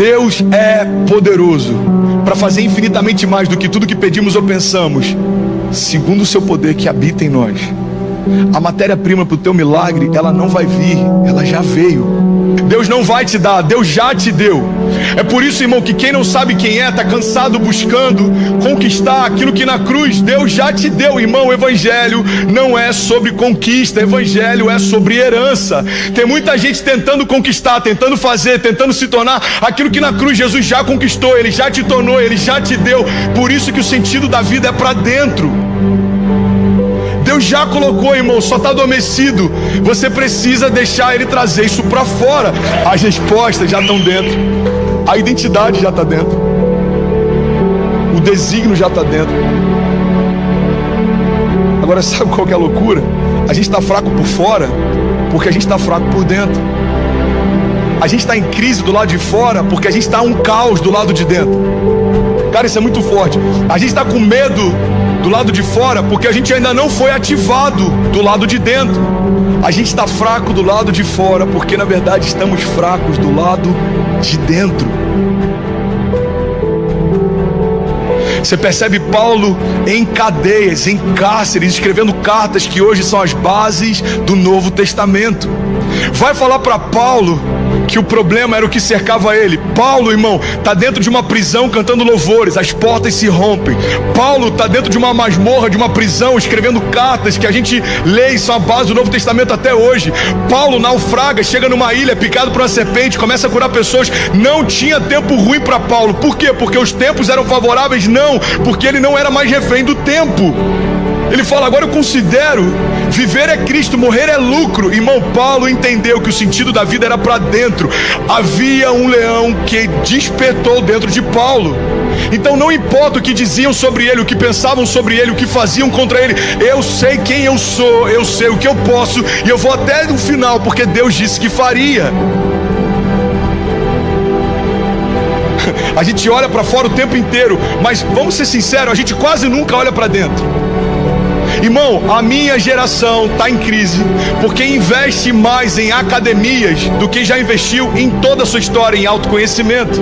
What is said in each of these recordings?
Deus é poderoso para fazer infinitamente mais do que tudo que pedimos ou pensamos, segundo o seu poder que habita em nós. A matéria-prima para o teu milagre, ela não vai vir, ela já veio. Deus não vai te dar, Deus já te deu. É por isso, irmão, que quem não sabe quem é, está cansado buscando conquistar aquilo que na cruz Deus já te deu. Irmão, o evangelho não é sobre conquista, evangelho é sobre herança. Tem muita gente tentando conquistar, tentando fazer, tentando se tornar aquilo que na cruz Jesus já conquistou, Ele já te tornou, Ele já te deu. Por isso que o sentido da vida é para dentro. Deus já colocou, irmão, só está adormecido. Você precisa deixar Ele trazer isso para fora. As respostas já estão dentro, a identidade já está dentro, o desígnio já está dentro. Agora, sabe qual que é a loucura? A gente está fraco por fora porque a gente está fraco por dentro. A gente está em crise do lado de fora porque a gente está um caos do lado de dentro. Cara, isso é muito forte. A gente está com medo do lado de fora porque a gente ainda não foi ativado do lado de dentro. A gente está fraco do lado de fora porque na verdade estamos fracos do lado de dentro. Você percebe Paulo em cadeias, em cárceres, escrevendo cartas que hoje são as bases do Novo Testamento. Vai falar para Paulo que o problema era o que cercava ele. Paulo, irmão, está dentro de uma prisão cantando louvores, as portas se rompem. Paulo está dentro de uma masmorra, de uma prisão, escrevendo cartas que a gente lê e são a base do Novo Testamento até hoje. Paulo naufraga, chega numa ilha, picado por uma serpente, começa a curar pessoas. Não tinha tempo ruim para Paulo. Por quê? Porque os tempos eram favoráveis? Não, porque ele não era mais refém do tempo. Ele fala, agora eu considero viver é Cristo, morrer é lucro. Irmão, Paulo entendeu que o sentido da vida era para dentro. Havia um leão que despertou dentro de Paulo. Então não importa o que diziam sobre ele, o que pensavam sobre ele, o que faziam contra ele. Eu sei quem eu sou, eu sei o que eu posso e eu vou até o final, porque Deus disse que faria. A gente olha para fora o tempo inteiro, mas vamos ser sinceros, a gente quase nunca olha para dentro. Irmão, a minha geração está em crise porque investe mais em academias do que já investiu em toda a sua história em autoconhecimento.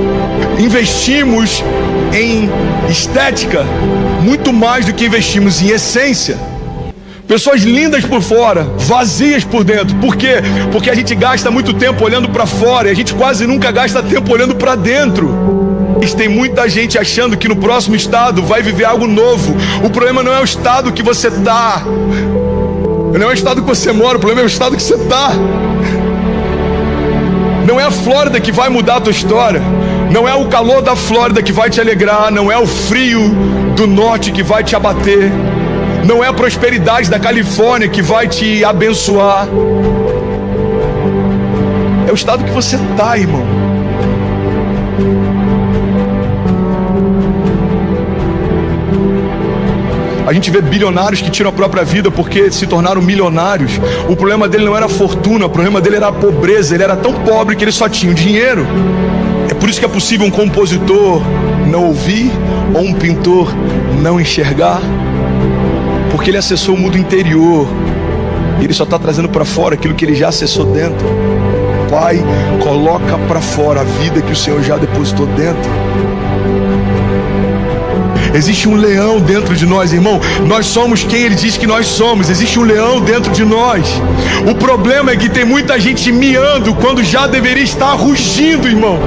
Investimos em estética muito mais do que investimos em essência. Pessoas lindas por fora, vazias por dentro. Por quê? Porque a gente gasta muito tempo olhando para fora e a gente quase nunca gasta tempo olhando para dentro. Tem muita gente achando que no próximo estado vai viver algo novo. O problema não é o estado que você está, não é o estado que você mora, o problema é o estado que você está. Não é a Flórida que vai mudar a tua história. Não é o calor da Flórida que vai te alegrar. Não é o frio do norte que vai te abater. Não é a prosperidade da Califórnia que vai te abençoar. É o estado que você está, irmão. A gente vê bilionários que tiram a própria vida porque se tornaram milionários. O problema dele não era a fortuna, o problema dele era a pobreza. Ele era tão pobre que ele só tinha o dinheiro. É por isso que é possível um compositor não ouvir ou um pintor não enxergar, porque ele acessou o mundo interior. Ele só está trazendo para fora aquilo que ele já acessou dentro. Pai, coloca para fora a vida que o Senhor já depositou dentro. Existe um leão dentro de nós, irmão. Nós somos quem Ele diz que nós somos. Existe um leão dentro de nós. O problema é que tem muita gente miando quando já deveria estar rugindo, irmão.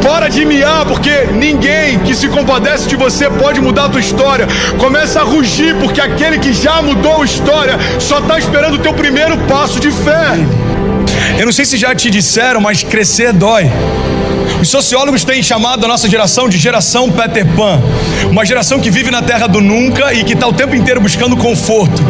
Para de miar, porque ninguém que se compadece de você pode mudar a tua história. Começa a rugir, porque aquele que já mudou a história só está esperando o teu primeiro passo de fé. Eu não sei se já te disseram, mas crescer dói. Os sociólogos têm chamado a nossa geração de geração Peter Pan. Uma geração que vive na terra do nunca e que está o tempo inteiro buscando conforto.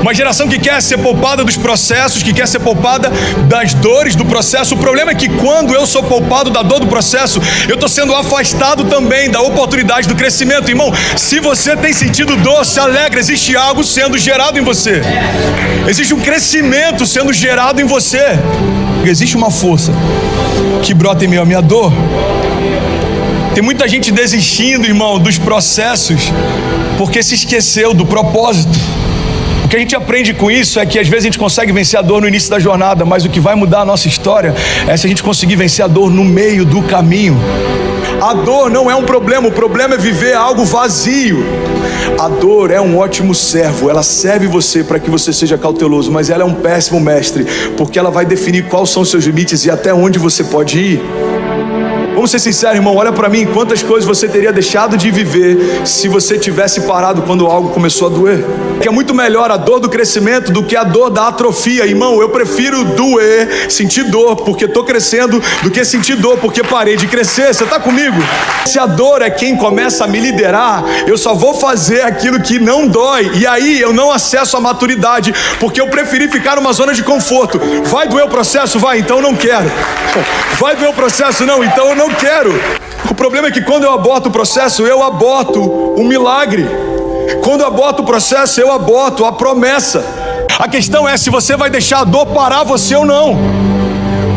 Uma geração que quer ser poupada dos processos, que quer ser poupada das dores do processo. O problema é que quando eu sou poupado da dor do processo, eu estou sendo afastado também da oportunidade do crescimento. Irmão, se você tem sentido dor, se alegra, existe algo sendo gerado em você. Existe um crescimento sendo gerado em você. Existe uma força que brota em meio à minha dor. Tem muita gente desistindo, irmão, dos processos porque se esqueceu do propósito. O que a gente aprende com isso é que às vezes a gente consegue vencer a dor no início da jornada, mas o que vai mudar a nossa história é se a gente conseguir vencer a dor no meio do caminho. A dor não é um problema, o problema é viver algo vazio. A dor é um ótimo servo, ela serve você para que você seja cauteloso, mas ela é um péssimo mestre, porque ela vai definir quais são os seus limites e até onde você pode ir. Vamos ser sinceros, irmão, olha para mim, quantas coisas você teria deixado de viver se você tivesse parado quando algo começou a doer. Que é muito melhor a dor do crescimento do que a dor da atrofia. Irmão, eu prefiro doer, sentir dor porque estou crescendo, do que sentir dor porque parei de crescer. Você está comigo? Se a dor é quem começa a me liderar, eu só vou fazer aquilo que não dói, e aí eu não acesso a maturidade, porque eu preferi ficar numa zona de conforto. Vai doer o processo? Vai, então eu não quero. Vai doer o processo? Não, então eu não quero. O problema é que quando eu aborto o processo, eu aborto o milagre. Quando eu aborto o processo, eu aborto a promessa. A questão é se você vai deixar a dor parar você ou não.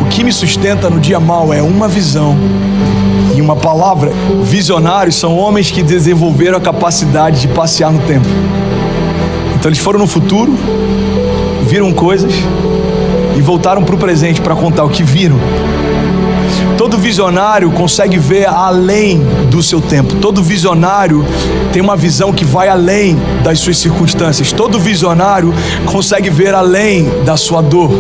O que me sustenta no dia mau é uma visão e uma palavra. Visionários são homens que desenvolveram a capacidade de passear no tempo. Então eles foram no futuro, viram coisas e voltaram para o presente para contar o que viram. Todo visionário consegue ver além do seu tempo. Todo visionário tem uma visão que vai além das suas circunstâncias. Todo visionário consegue ver além da sua dor.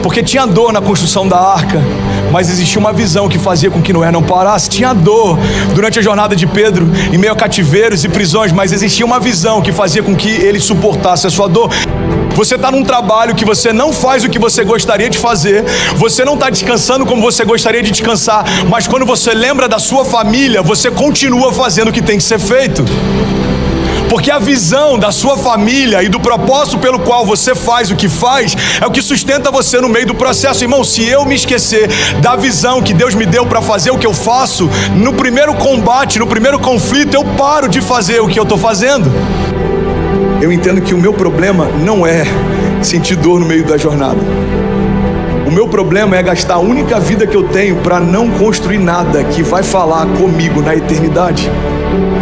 Porque tinha dor na construção da arca, mas existia uma visão que fazia com que Noé não parasse. Tinha dor durante a jornada de Pedro em meio a cativeiros e prisões, mas existia uma visão que fazia com que ele suportasse a sua dor. Você está num trabalho que você não faz o que você gostaria de fazer, você não está descansando como você gostaria de descansar, mas quando você lembra da sua família, você continua fazendo o que tem que ser feito. Porque a visão da sua família e do propósito pelo qual você faz o que faz é o que sustenta você no meio do processo. Irmão, se eu me esquecer da visão que Deus me deu para fazer o que eu faço, no primeiro combate, no primeiro conflito, eu paro de fazer o que eu estou fazendo. Eu entendo que o meu problema não é sentir dor no meio da jornada. O meu problema é gastar a única vida que eu tenho para não construir nada que vai falar comigo na eternidade.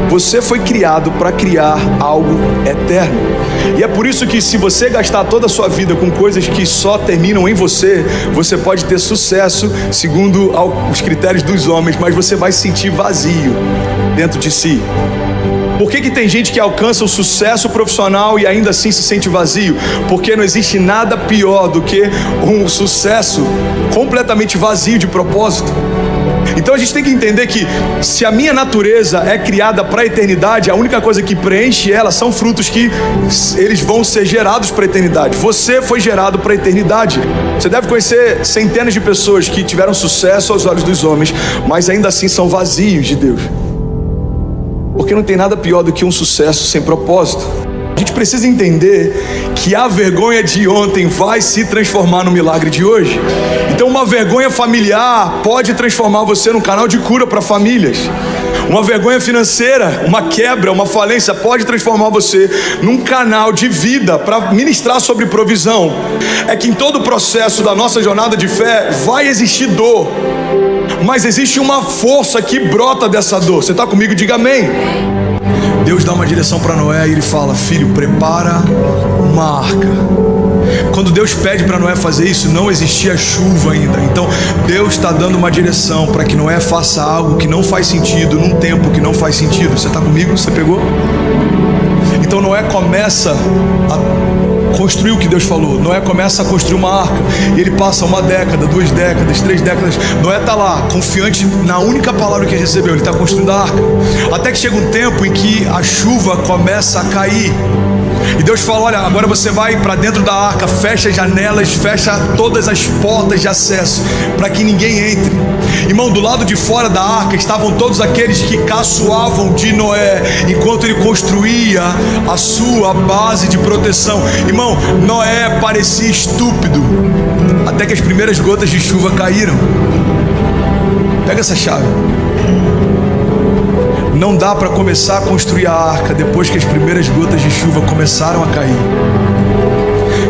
Você foi criado para criar algo eterno. E é por isso que se você gastar toda a sua vida com coisas que só terminam em você, você pode ter sucesso segundo os critérios dos homens, mas você vai se sentir vazio dentro de si. Por que tem gente que alcança o sucesso profissional e ainda assim se sente vazio? Porque não existe nada pior do que um sucesso completamente vazio de propósito. Então a gente tem que entender que se a minha natureza é criada para a eternidade, a única coisa que preenche ela são frutos que eles vão ser gerados para a eternidade. Você foi gerado para a eternidade. Você deve conhecer centenas de pessoas que tiveram sucesso aos olhos dos homens, mas ainda assim são vazios de Deus. Porque não tem nada pior do que um sucesso sem propósito. A gente precisa entender que a vergonha de ontem vai se transformar no milagre de hoje. Então uma vergonha familiar pode transformar você num canal de cura para famílias. Uma vergonha financeira, uma quebra, uma falência pode transformar você num canal de vida para ministrar sobre provisão. É que em todo o processo da nossa jornada de fé vai existir dor, mas existe uma força que brota dessa dor. Você está comigo? Diga amém. Deus dá uma direção para Noé e ele fala: filho, prepara uma arca. Quando Deus pede para Noé fazer isso, não existia chuva ainda. Então Deus está dando uma direção para que Noé faça algo que não faz sentido, num tempo que não faz sentido. Você está comigo? Você pegou? Então Noé começa a construir o que Deus falou. Noé começa a construir uma arca. E ele passa 1 década, 2 décadas, 3 décadas. Noé está lá, confiante na única palavra que ele recebeu. Ele está construindo a arca. Até que chega um tempo em que a chuva começa a cair. E Deus fala: olha, agora você vai para dentro da arca, fecha as janelas, fecha todas as portas de acesso, para que ninguém entre. Irmão, do lado de fora da arca estavam todos aqueles que caçoavam de Noé, enquanto ele construía a sua base de proteção. Irmão, Noé parecia estúpido, até que as primeiras gotas de chuva caíram. Pega essa chave. Não dá para começar a construir a arca depois que as primeiras gotas de chuva começaram a cair.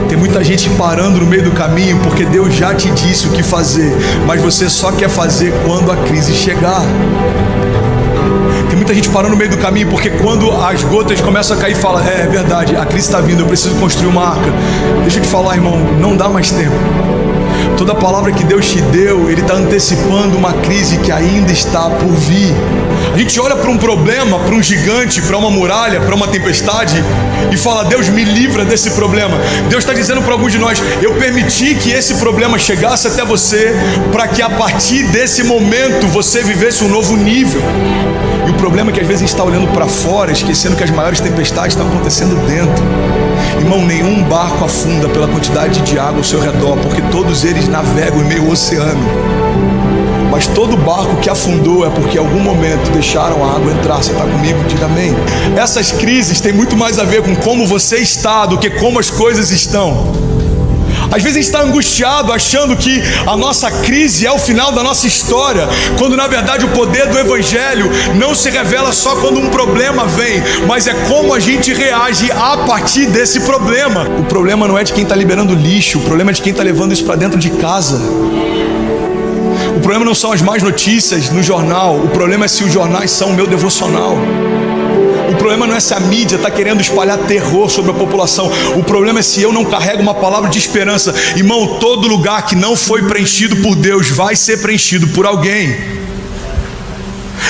Tem muita gente parando no meio do caminho porque Deus já te disse o que fazer, mas você só quer fazer quando a crise chegar. Tem muita gente parando no meio do caminho, porque quando as gotas começam a cair, fala: é verdade, a crise está vindo, eu preciso construir uma arca. Deixa eu te falar, irmão, não dá mais tempo. Toda palavra que Deus te deu, Ele está antecipando uma crise que ainda está por vir. A gente olha para um problema, para um gigante, para uma muralha, para uma tempestade e fala: Deus, me livra desse problema. Deus está dizendo para alguns de nós: eu permiti que esse problema chegasse até você, para que a partir desse momento você vivesse um novo nível. E o problema é que às vezes a gente está olhando para fora, esquecendo que as maiores tempestades estão acontecendo dentro. Irmão, nenhum barco afunda pela quantidade de água ao seu redor, porque todos eles navegam em meio ao oceano. Mas todo barco que afundou é porque em algum momento deixaram a água entrar. Você está comigo? Diga amém. Essas crises têm muito mais a ver com como você está do que como as coisas estão. Às vezes a gente está angustiado achando que a nossa crise é o final da nossa história, quando na verdade o poder do Evangelho não se revela só quando um problema vem, mas é como a gente reage a partir desse problema. O problema não é de quem está liberando lixo, o problema é de quem está levando isso para dentro de casa. O problema não são as más notícias no jornal, o problema é se os jornais são o meu devocional. O problema não é se a mídia está querendo espalhar terror sobre a população. O problema é se eu não carrego uma palavra de esperança. Irmão, todo lugar que não foi preenchido por Deus vai ser preenchido por alguém.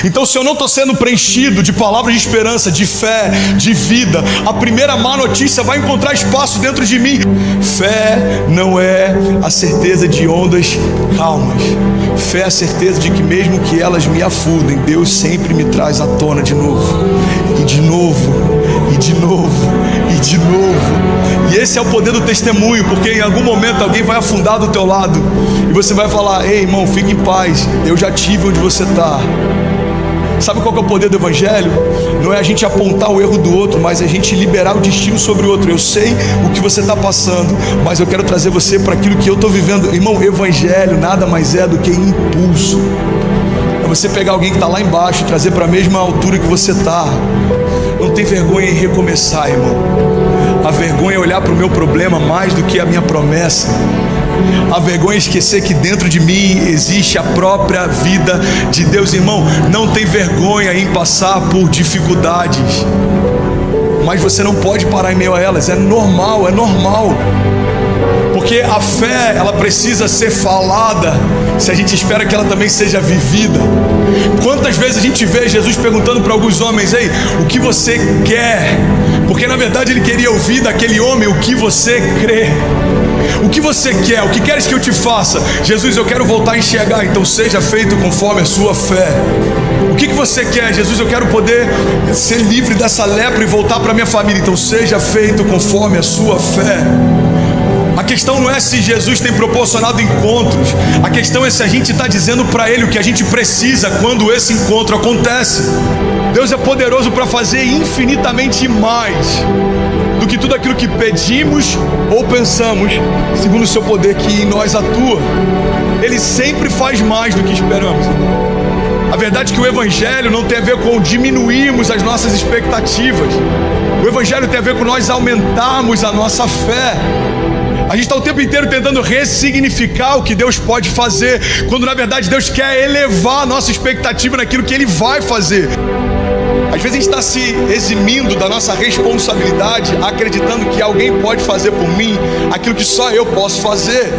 Então, se eu não estou sendo preenchido de palavras de esperança, de fé, de vida, a primeira má notícia vai encontrar espaço dentro de mim. Fé não é a certeza de ondas calmas. Fé é a certeza de que mesmo que elas me afundem, Deus sempre me traz à tona de novo. E de novo, e de novo, e de novo. E esse é o poder do testemunho, porque em algum momento alguém vai afundar do teu lado e você vai falar: ei, irmão, fique em paz, eu já tive onde você está. Sabe qual que é o poder do Evangelho? Não é a gente apontar o erro do outro, mas a gente liberar o destino sobre o outro. Eu sei o que você está passando, mas eu quero trazer você para aquilo que eu estou vivendo. Irmão, Evangelho nada mais é do que impulso. É você pegar alguém que está lá embaixo e trazer para a mesma altura que você está. Não tem vergonha em recomeçar, irmão. A vergonha é olhar para o meu problema mais do que a minha promessa. A vergonha é esquecer que dentro de mim existe a própria vida de Deus. Irmão, não tem vergonha em passar por dificuldades, mas você não pode parar em meio a elas. É normal, é normal. Porque a fé, ela precisa ser falada, se a gente espera que ela também seja vivida. Quantas vezes a gente vê Jesus perguntando para alguns homens: ei, o que você quer? Porque na verdade ele queria ouvir daquele homem: o que você crê? O que você quer? O que queres que eu te faça? Jesus, eu quero voltar a enxergar. Então seja feito conforme a sua fé. O que você quer? Jesus, eu quero poder ser livre dessa lepra e voltar para minha família. Então seja feito conforme a sua fé. A questão não é se Jesus tem proporcionado encontros. A questão é se a gente está dizendo para Ele o que a gente precisa quando esse encontro acontece. Deus é poderoso para fazer infinitamente mais do que tudo aquilo que pedimos ou pensamos, segundo o seu poder que em nós atua. Ele sempre faz mais do que esperamos. A verdade é que o Evangelho não tem a ver com diminuirmos as nossas expectativas. O Evangelho tem a ver com nós aumentarmos a nossa fé. A gente está o tempo inteiro tentando ressignificar o que Deus pode fazer, quando na verdade Deus quer elevar a nossa expectativa naquilo que Ele vai fazer. Às vezes a gente está se eximindo da nossa responsabilidade, acreditando que alguém pode fazer por mim aquilo que só eu posso fazer.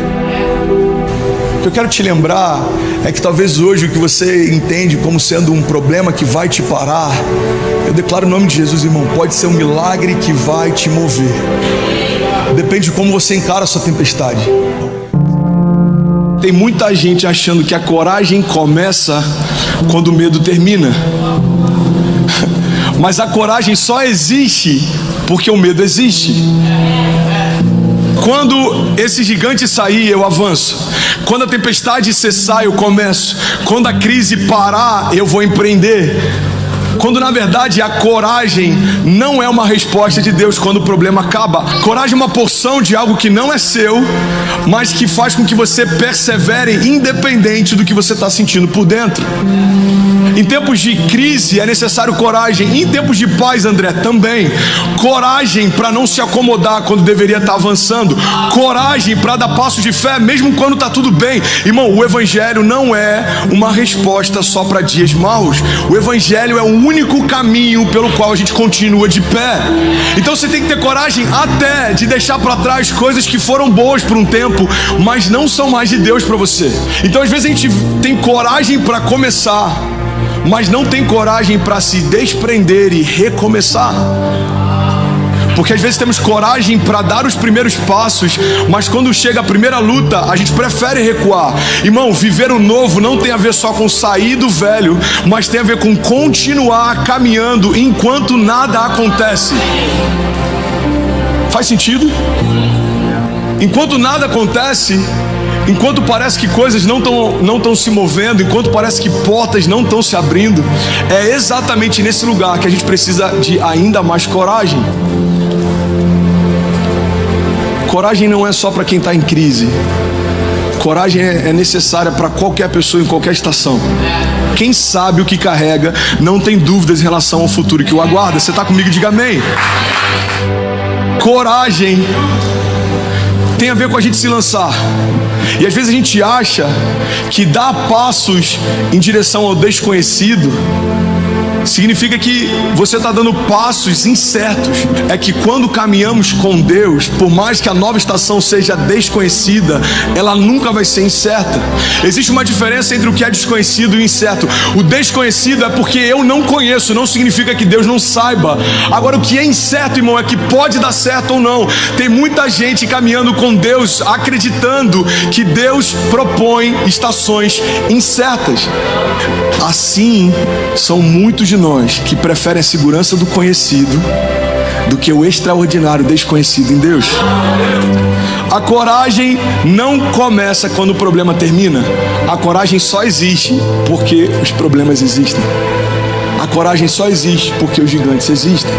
O que eu quero te lembrar é que talvez hoje o que você entende como sendo um problema que vai te parar, eu declaro o nome de Jesus, irmão, pode ser um milagre que vai te mover. Depende de como você encara a sua tempestade. Tem muita gente achando que a coragem começa quando o medo termina. Mas a coragem só existe porque o medo existe. Quando esse gigante sair, eu avanço. Quando a tempestade cessar, eu começo. Quando a crise parar, eu vou empreender. Quando na verdade a coragem não é uma resposta de Deus quando o problema acaba. Coragem é uma porção de algo que não é seu, mas que faz com que você persevere independente do que você está sentindo por dentro. Em tempos de crise é necessário coragem. Em tempos de paz, André, também. Coragem para não se acomodar quando deveria estar avançando. Coragem para dar passos de fé mesmo quando está tudo bem. Irmão, o Evangelho não é uma resposta só para dias maus. O Evangelho é um único caminho pelo qual a gente continua de pé. Então você tem que ter coragem até de deixar para trás coisas que foram boas por um tempo, mas não são mais de Deus para você. Então às vezes a gente tem coragem para começar, mas não tem coragem para se desprender e recomeçar. Porque às vezes temos coragem para dar os primeiros passos, mas quando chega a primeira luta, a gente prefere recuar. Irmão, viver o novo não tem a ver só com sair do velho, mas tem a ver com continuar caminhando enquanto nada acontece. Faz sentido? Enquanto nada acontece, enquanto parece que coisas não estão se movendo, enquanto parece que portas não estão se abrindo, é exatamente nesse lugar que a gente precisa de ainda mais coragem. Coragem não é só para quem está em crise. Coragem é necessária para qualquer pessoa em qualquer estação. Quem sabe o que carrega não tem dúvidas em relação ao futuro que o aguarda. Você está comigo? Diga amém. Coragem tem a ver com a gente se lançar. E às vezes a gente acha que dar passos em direção ao desconhecido significa que você está dando passos incertos. É que quando caminhamos com Deus, por mais que a nova estação seja desconhecida, ela nunca vai ser incerta. Existe uma diferença entre o que é desconhecido e incerto. O desconhecido é porque eu não conheço, não significa que Deus não saiba. Agora o que é incerto, irmão, é que pode dar certo ou não. Tem muita gente caminhando com Deus, acreditando que Deus propõe estações incertas. Assim, são muitos de nós que preferem a segurança do conhecido do que o extraordinário desconhecido em Deus. A coragem não começa quando o problema termina. A coragem só existe porque os problemas existem. A coragem só existe porque os gigantes existem.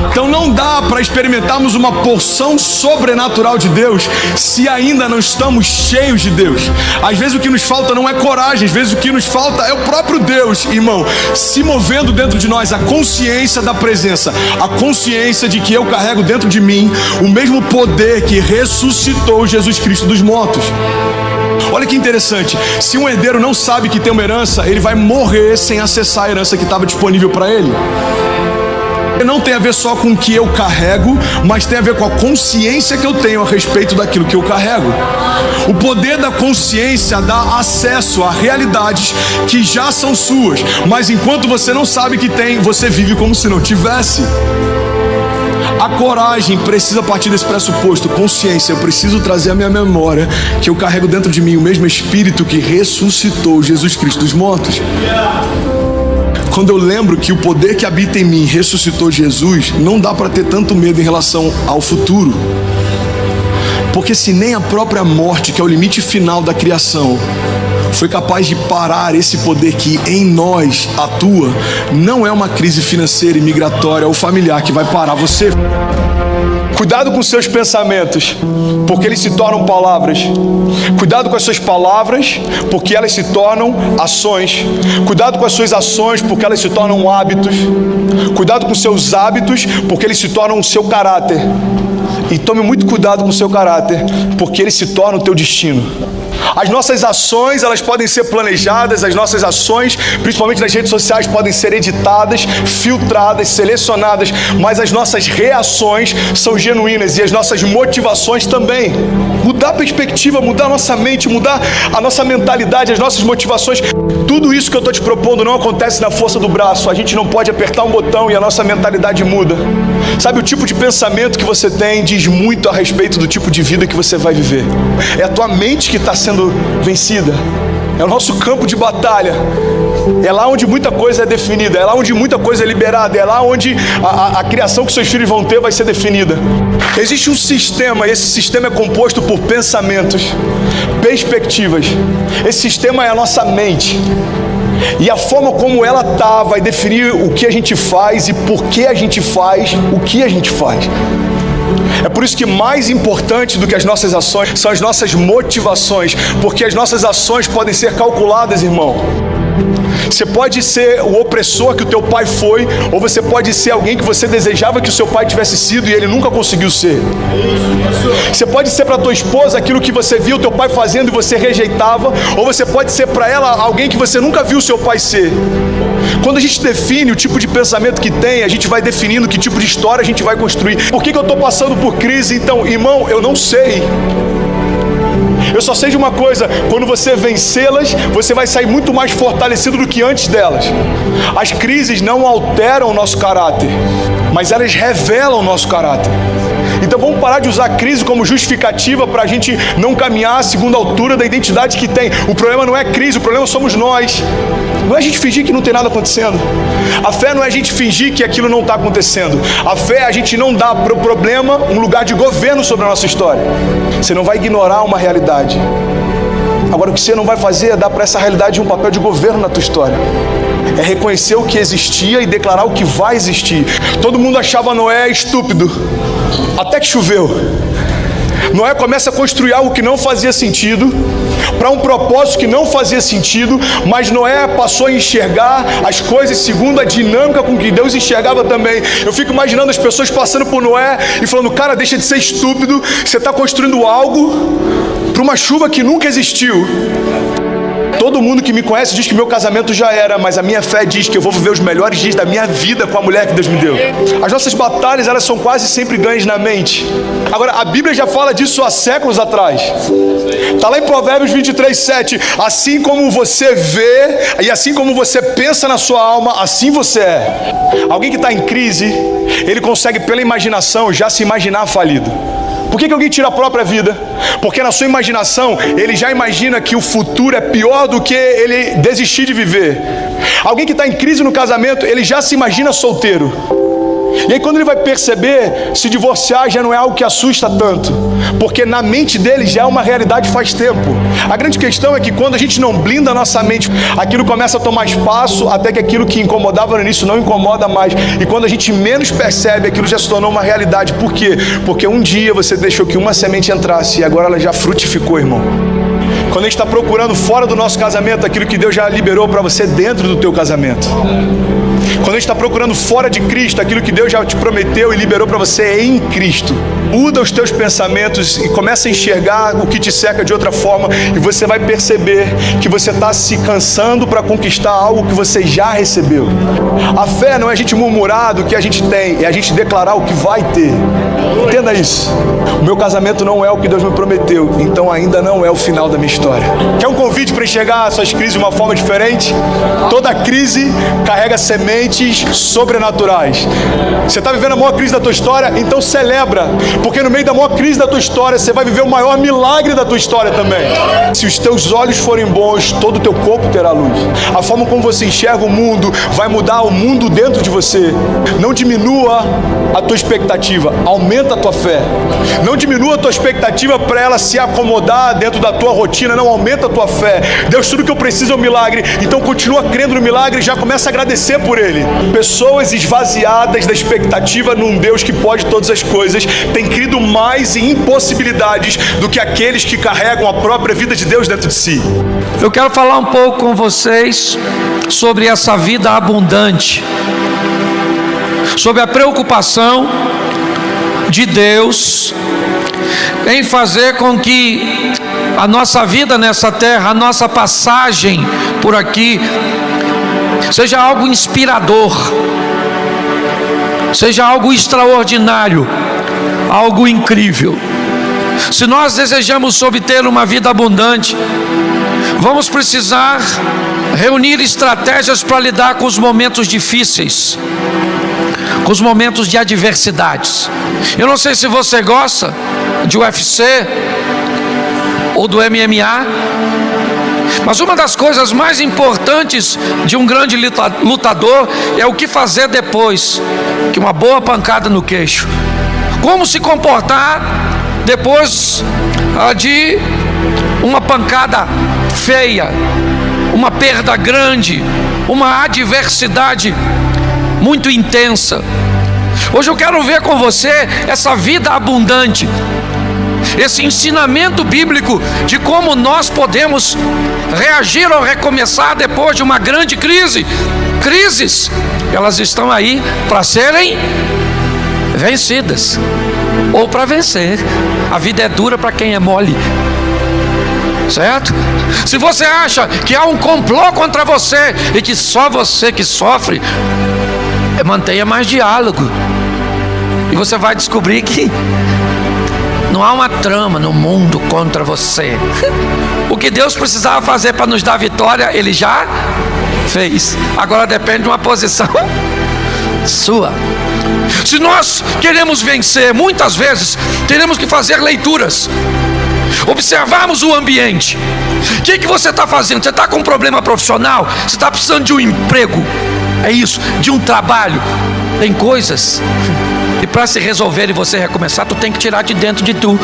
Então não dá para experimentarmos uma porção sobrenatural de Deus se ainda não estamos cheios de Deus. Às vezes o que nos falta não é coragem, às vezes o que nos falta é o próprio Deus, irmão, se movendo dentro de nós, a consciência da presença, a consciência de que eu carrego dentro de mim o mesmo poder que ressuscitou Jesus Cristo dos mortos. Olha que interessante, se um herdeiro não sabe que tem uma herança, ele vai morrer sem acessar a herança que estava disponível para ele. Não tem a ver só com o que eu carrego, mas tem a ver com a consciência que eu tenho a respeito daquilo que eu carrego. O poder da consciência dá acesso a realidades que já são suas, mas enquanto você não sabe que tem, você vive como se não tivesse. A coragem precisa partir desse pressuposto, consciência. Eu preciso trazer à minha memória que eu carrego dentro de mim o mesmo Espírito que ressuscitou Jesus Cristo dos mortos. Quando eu lembro que o poder que habita em mim ressuscitou Jesus, não dá para ter tanto medo em relação ao futuro. Porque se nem a própria morte, que é o limite final da criação, foi capaz de parar esse poder que em nós atua, não é uma crise financeira e migratória ou familiar que vai parar você. Cuidado com seus pensamentos, porque eles se tornam palavras. Cuidado com as suas palavras, porque elas se tornam ações. Cuidado com as suas ações, porque elas se tornam hábitos. Cuidado com seus hábitos, porque eles se tornam o seu caráter. E tome muito cuidado com o seu caráter, porque ele se torna o teu destino. As nossas ações, elas podem ser planejadas, as nossas ações, principalmente nas redes sociais, podem ser editadas, filtradas, selecionadas, mas as nossas reações são genuínas e as nossas motivações também. Mudar a perspectiva, mudar a nossa mente, mudar a nossa mentalidade, as nossas motivações, tudo isso que eu estou te propondo não acontece na força do braço. A gente não pode apertar um botão e a nossa mentalidade muda. Sabe, o tipo de pensamento que você tem diz muito a respeito do tipo de vida que você vai viver. É a tua mente que está sendo vencida. É o nosso campo de batalha. É lá onde muita coisa é definida. É lá onde muita coisa é liberada. É lá onde a criação que seus filhos vão ter vai ser definida. Existe um sistema, e esse sistema é composto por pensamentos, perspectivas. Esse sistema é a nossa mente. E a forma como ela tá vai definir o que a gente faz e por que a gente faz o que a gente faz. É por isso que mais importante do que as nossas ações são as nossas motivações, porque as nossas ações podem ser calculadas, irmão. Você pode ser o opressor que o teu pai foi, ou você pode ser alguém que você desejava que o seu pai tivesse sido e ele nunca conseguiu ser. Você pode ser para tua esposa aquilo que você viu o teu pai fazendo e você rejeitava, ou você pode ser para ela alguém que você nunca viu o seu pai ser. Quando a gente define o tipo de pensamento que tem, a gente vai definindo que tipo de história a gente vai construir. Por que eu estou passando por crise? Então, irmão, eu não sei. Eu só sei de uma coisa: quando você vencê-las, você vai sair muito mais fortalecido do que antes delas. As crises não alteram o nosso caráter, mas elas revelam o nosso caráter. Então vamos parar de usar a crise como justificativa para a gente não caminhar segundo a altura da identidade que tem. O problema não é a crise, o problema somos nós. Não é a gente fingir que não tem nada acontecendo. A fé não é a gente fingir que aquilo não está acontecendo. A fé é a gente não dar para o problema um lugar de governo sobre a nossa história. Você não vai ignorar uma realidade. Agora o que você não vai fazer é dar para essa realidade um papel de governo na tua história. É reconhecer o que existia e declarar o que vai existir. Todo mundo achava Noé estúpido, até que choveu. Noé começa a construir algo que não fazia sentido, para um propósito que não fazia sentido, mas Noé passou a enxergar as coisas segundo a dinâmica com que Deus enxergava também. Eu fico imaginando as pessoas passando por Noé e falando: cara, deixa de ser estúpido, você está construindo algo para uma chuva que nunca existiu. Todo mundo que me conhece diz que meu casamento já era, mas a minha fé diz que eu vou viver os melhores dias da minha vida com a mulher que Deus me deu. As nossas batalhas, elas são quase sempre ganhas na mente. Agora, a Bíblia já fala disso há séculos atrás. Está lá em Provérbios 23:7. Assim como você vê e assim como você pensa na sua alma, assim você é. Alguém que está em crise, ele consegue pela imaginação já se imaginar falido. Por que alguém tira a própria vida? Porque na sua imaginação, ele já imagina que o futuro é pior do que ele desistir de viver. Alguém que está em crise no casamento, ele já se imagina solteiro. E aí quando ele vai perceber, se divorciar já não é algo que assusta tanto, porque na mente dele já é uma realidade faz tempo. A grande questão é que quando a gente não blinda a nossa mente, aquilo começa a tomar espaço, até que aquilo que incomodava no início não incomoda mais. E quando a gente menos percebe, aquilo já se tornou uma realidade. Por quê? Porque um dia você deixou que uma semente entrasse e agora ela já frutificou, irmão. Quando a gente está procurando fora do nosso casamento aquilo que Deus já liberou para você dentro do teu casamento. Quando a gente está procurando fora de Cristo aquilo que Deus já te prometeu e liberou para você em Cristo. Muda os teus pensamentos e começa a enxergar o que te cerca de outra forma, e você vai perceber que você está se cansando para conquistar algo que você já recebeu. A fé não é a gente murmurar do que a gente tem, é a gente declarar o que vai ter. Entenda isso. O meu casamento não é o que Deus me prometeu, então ainda não é o final da minha história. Quer um convite para enxergar as suas crises de uma forma diferente? Toda crise carrega sementes sobrenaturais. Você está vivendo a maior crise da tua história? Então celebra, porque no meio da maior crise da tua história você vai viver o maior milagre da tua história também. Se os teus olhos forem bons, todo o teu corpo terá luz. A forma como você enxerga o mundo vai mudar o mundo dentro de você. Não diminua a tua expectativa, aumenta a tua fé. Não diminua a tua expectativa para ela se acomodar dentro da tua rotina, não, aumenta a tua fé. Deus, tudo que eu preciso é um milagre, então continua crendo no milagre e já começa a agradecer por ele. Pessoas esvaziadas da expectativa num Deus que pode todas as coisas têm crido mais em impossibilidades do que aqueles que carregam a própria vida de Deus dentro de si. Eu quero falar um pouco com vocês sobre essa vida abundante, sobre a preocupação de Deus em fazer com que a nossa vida nessa terra, a nossa passagem por aqui, seja algo inspirador, seja algo extraordinário, algo incrível. Se nós desejamos obter uma vida abundante, vamos precisar reunir estratégias para lidar com os momentos difíceis, com os momentos de adversidades. Eu não sei se você gosta de UFC ou do MMA, mas uma das coisas mais importantes de um grande lutador é o que fazer depois que uma boa pancada no queixo. Como se comportar depois de uma pancada feia, uma perda grande, uma adversidade muito intensa. Hoje eu quero ver com você essa vida abundante. esse ensinamento bíblico de como nós podemos reagir ou recomeçar depois de uma grande crise. Crises, elas estão aí para serem vencidas ou para vencer. A vida é dura para quem é mole, certo? Se você acha que há um complô contra você e que só você que sofre, mantenha mais diálogo e você vai descobrir que não há uma trama no mundo contra você. O que Deus precisava fazer para nos dar vitória, Ele já fez. Agora depende de uma posição sua. Se nós queremos vencer, muitas vezes teremos que fazer leituras, observarmos o ambiente. O que você está fazendo? Você está com um problema profissional? Você está precisando de um emprego? É isso, de um trabalho. Tem coisas e para se resolver e você recomeçar, tu tem que tirar de dentro de tu.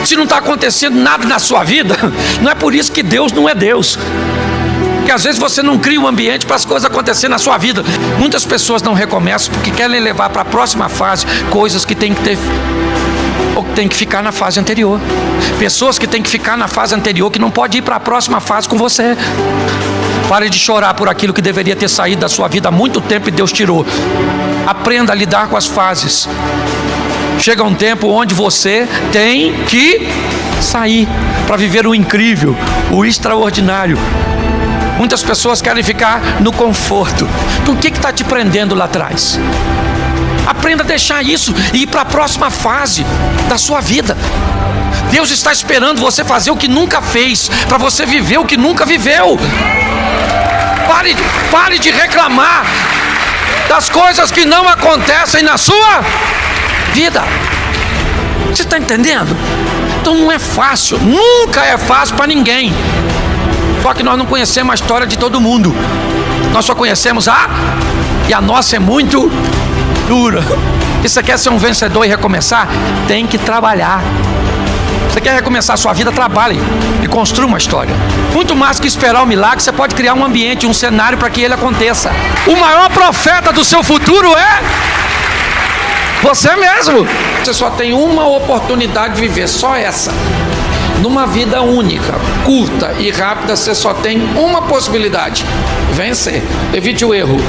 Se não está acontecendo nada na sua vida, não é por isso que Deus não é Deus. Porque às vezes você não cria um ambiente para as coisas acontecerem na sua vida. Muitas pessoas não recomeçam porque querem levar para a próxima fase coisas que tem que ter ou que tem que ficar na fase anterior. Pessoas que tem que ficar na fase anterior, que não pode ir para a próxima fase com você. Pare de chorar por aquilo que deveria ter saído da sua vida há muito tempo e Deus tirou. Aprenda a lidar com as fases. Chega um tempo onde você tem que sair para viver o incrível, o extraordinário. Muitas pessoas querem ficar no conforto. Então o que está te prendendo lá atrás? Aprenda a deixar isso e ir para a próxima fase da sua vida. Deus está esperando você fazer o que nunca fez, para você viver o que nunca viveu. Pare de reclamar das coisas que não acontecem na sua vida. Você está entendendo? Então não é fácil, nunca é fácil para ninguém. Só que nós não conhecemos a história de todo mundo. Nós só conhecemos e a nossa é muito dura. Se você quer ser um vencedor e recomeçar, tem que trabalhar. Você quer recomeçar a sua vida, trabalhe e construa uma história. Muito mais que esperar o milagre, você pode criar um ambiente, um cenário para que ele aconteça. O maior profeta do seu futuro é você mesmo. Você só tem uma oportunidade de viver, só essa. Numa vida única, curta e rápida, você só tem uma possibilidade: vencer. Evite o erro.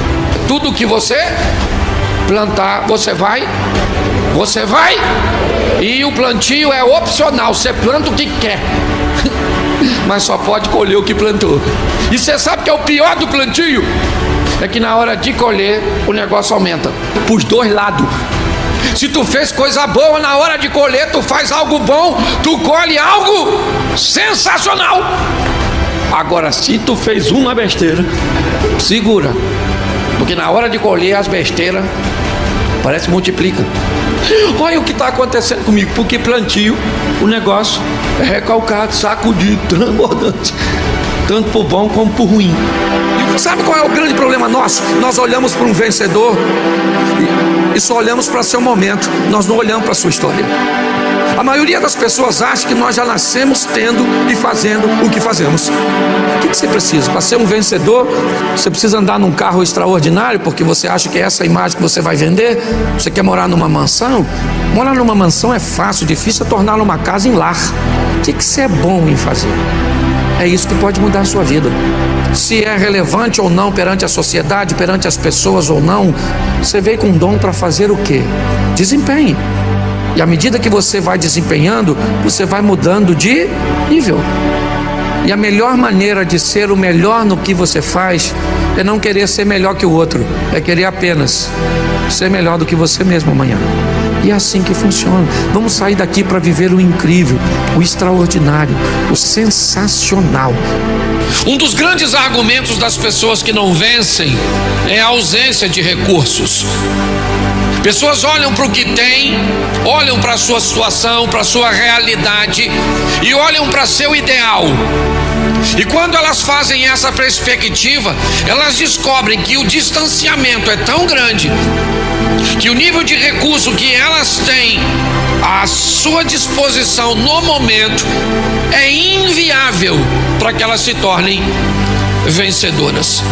Tudo que você plantar, você vai. E o plantio é opcional. Você planta o que quer, mas só pode colher o que plantou. E você sabe que é o pior do plantio? É que na hora de colher, o negócio aumenta para os dois lados. Se tu fez coisa boa, na hora de colher, tu faz algo bom, tu colhe algo sensacional. Agora, se tu fez uma besteira, segura, porque na hora de colher as besteiras parece que multiplica. Olha o que está acontecendo comigo, porque plantio, o negócio é recalcado, sacudido, transbordante, tanto por bom como por ruim. E sabe qual é o grande problema nosso? Nós olhamos para um vencedor e só olhamos para seu momento, nós não olhamos para a sua história. A maioria das pessoas acha que nós já nascemos tendo e fazendo o que fazemos. O que você precisa? Para ser um vencedor, você precisa andar num carro extraordinário, porque você acha que é essa a imagem que você vai vender? Você quer morar numa mansão? Morar numa mansão é fácil, difícil é torná-la uma casa em lar. O que você é bom em fazer? É isso que pode mudar a sua vida. Se é relevante ou não perante a sociedade, perante as pessoas ou não, você veio com dom para fazer o quê? Desempenhe. E à medida que você vai desempenhando, você vai mudando de nível. E a melhor maneira de ser o melhor no que você faz é não querer ser melhor que o outro, é querer apenas ser melhor do que você mesmo amanhã. E é assim que funciona. Vamos sair daqui para viver o incrível, o extraordinário, o sensacional. Um dos grandes argumentos das pessoas que não vencem é a ausência de recursos. Pessoas olham para o que tem, olham para a sua situação, para a sua realidade e olham para seu ideal. E quando elas fazem essa perspectiva, elas descobrem que o distanciamento é tão grande, que o nível de recurso que elas têm à sua disposição no momento é inviável para que elas se tornem vencedoras.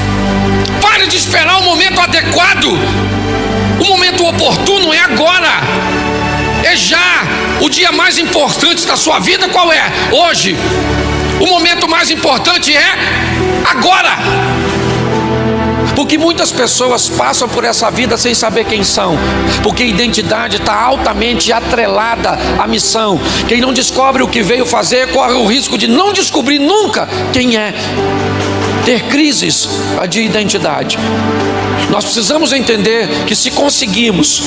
Pare de esperar o momento adequado. O momento oportuno é agora. É já. O dia mais importante da sua vida qual é? Hoje. O momento mais importante é agora. Porque muitas pessoas passam por essa vida sem saber quem são, porque a identidade está altamente atrelada à missão. Quem não descobre o que veio fazer corre o risco de não descobrir nunca quem é, ter crises de identidade. Nós precisamos entender que se conseguimos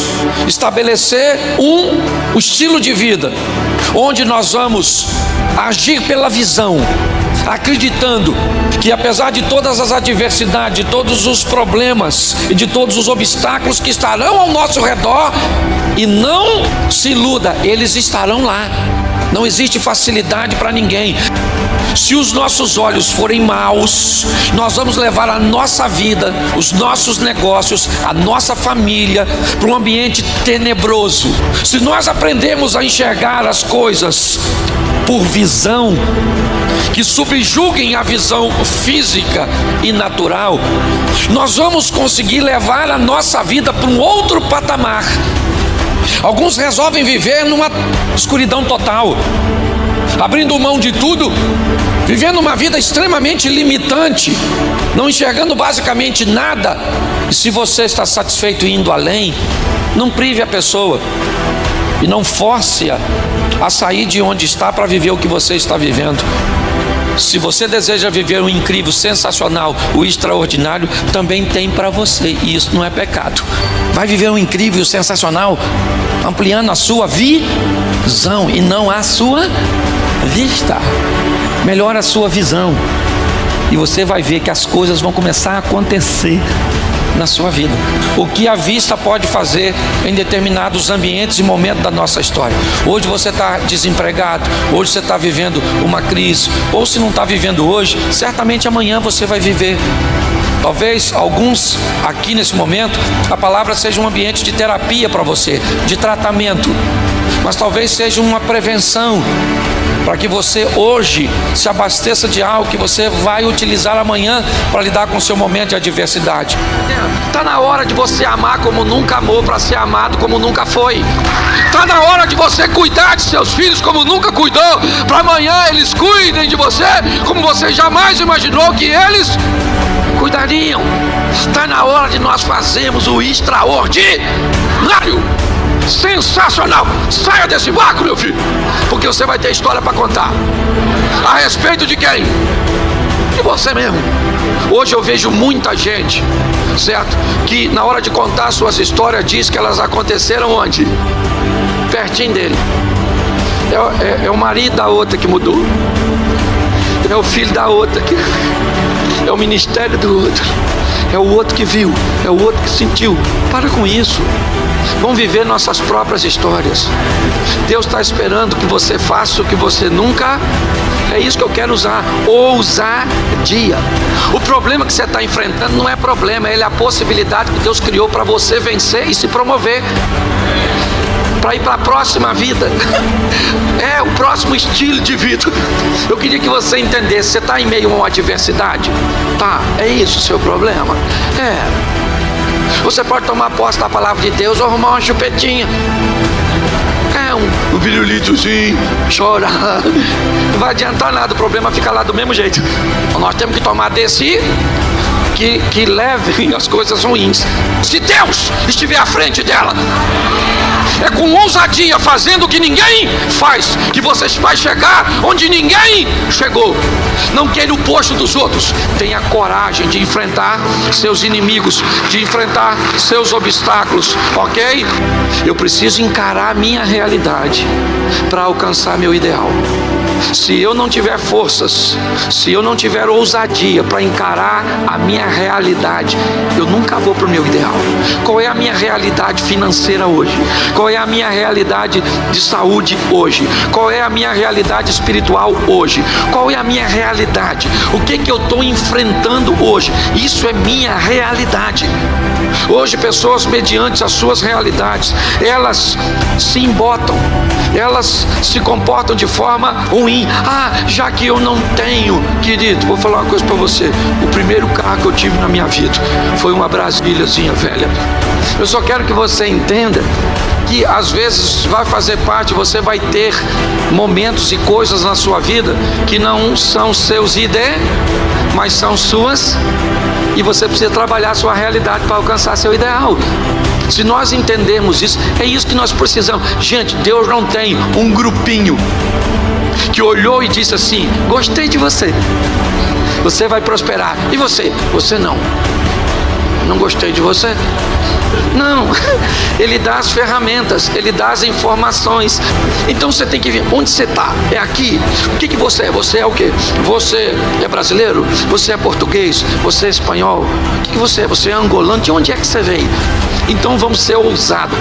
estabelecer um estilo de vida onde nós vamos agir pela visão, acreditando que apesar de todas as adversidades, de todos os problemas e de todos os obstáculos que estarão ao nosso redor, e não se iluda, eles estarão lá. Não existe facilidade para ninguém. Se os nossos olhos forem maus, nós vamos levar a nossa vida, os nossos negócios, a nossa família para um ambiente tenebroso. Se nós aprendermos a enxergar as coisas por visão, que subjuguem a visão física e natural, nós vamos conseguir levar a nossa vida para um outro patamar. Alguns resolvem viver numa escuridão total, abrindo mão de tudo, vivendo uma vida extremamente limitante, não enxergando basicamente nada. E se você está satisfeito indo além, não prive a pessoa e não force-a a sair de onde está para viver o que você está vivendo. Se você deseja viver o incrível, sensacional, o extraordinário, também tem para você, e isso não é pecado. Vai viver o incrível, o sensacional, ampliando a sua visão e não a sua vista. Melhora a sua visão e você vai ver que as coisas vão começar a acontecer na sua vida. O que a vista pode fazer em determinados ambientes e momentos da nossa história. Hoje você está desempregado, hoje você está vivendo uma crise, ou se não está vivendo hoje, certamente amanhã você vai viver. Talvez alguns aqui nesse momento, a palavra seja um ambiente de terapia para você, de tratamento, mas talvez seja uma prevenção para que você hoje se abasteça de algo que você vai utilizar amanhã para lidar com o seu momento de adversidade. Está na hora de você amar como nunca amou para ser amado como nunca foi. Está na hora de você cuidar de seus filhos como nunca cuidou, para amanhã eles cuidem de você como você jamais imaginou que eles cuidariam. Está na hora de nós fazermos o extraordinário, sensacional. Saia desse vácuo, meu filho, porque você vai ter história para contar. A respeito de quem? De você mesmo. Hoje eu vejo muita gente, certo, que na hora de contar suas histórias diz que elas aconteceram onde? Pertinho dele. É o marido da outra que mudou, é o filho da outra que... é o ministério do outro, é o outro que viu, é o outro que sentiu. Para com isso. Vamos viver nossas próprias histórias. Deus está esperando que você faça o que você nunca... É isso que eu quero usar, ousadia. O problema que você está enfrentando não é problema, ele é a possibilidade que Deus criou para você vencer e se promover, para ir para a próxima vida. É o próximo estilo de vida. Eu queria que você entendesse. Você está em meio a uma adversidade? Tá, é isso o seu problema? Você pode tomar posse da palavra de Deus ou arrumar uma chupetinha, um pirulitozinho, chorar. Não vai adiantar nada, o problema fica lá do mesmo jeito. Nós temos que tomar desse que levem as coisas ruins. Se Deus estiver à frente dela, é com ousadia, fazendo o que ninguém faz, que você vai chegar onde ninguém chegou. Não queira o posto dos outros. Tenha coragem de enfrentar seus inimigos, de enfrentar seus obstáculos, ok? Eu preciso encarar a minha realidade para alcançar meu ideal. Se eu não tiver forças, se eu não tiver ousadia para encarar a minha realidade, eu nunca vou para o meu ideal. Qual é a minha realidade financeira hoje? Qual é a minha realidade de saúde hoje? Qual é a minha realidade espiritual hoje? Qual é a minha realidade? O que eu estou enfrentando hoje? Isso é minha realidade. Hoje pessoas, mediante as suas realidades, elas se embotam, elas se comportam de forma ruim. Já que eu não tenho, querido, vou falar uma coisa para você. O primeiro carro que eu tive na minha vida foi uma Brasíliazinha velha. Eu só quero que você entenda que às vezes vai fazer parte, você vai ter momentos e coisas na sua vida que não são seus mas são suas, e você precisa trabalhar a sua realidade para alcançar seu ideal. Se nós entendermos isso, é isso que nós precisamos. Gente, Deus não tem um grupinho que olhou e disse assim: gostei de você, você vai prosperar, e você? Você não gostei de você. Não, Ele dá as ferramentas, Ele dá as informações. Então você tem que ver onde você está. É aqui. O que você é? Você é o quê? Você é brasileiro? Você é português? Você é espanhol? O que você é? Você é angolano? De onde é que você veio? Então vamos ser ousados.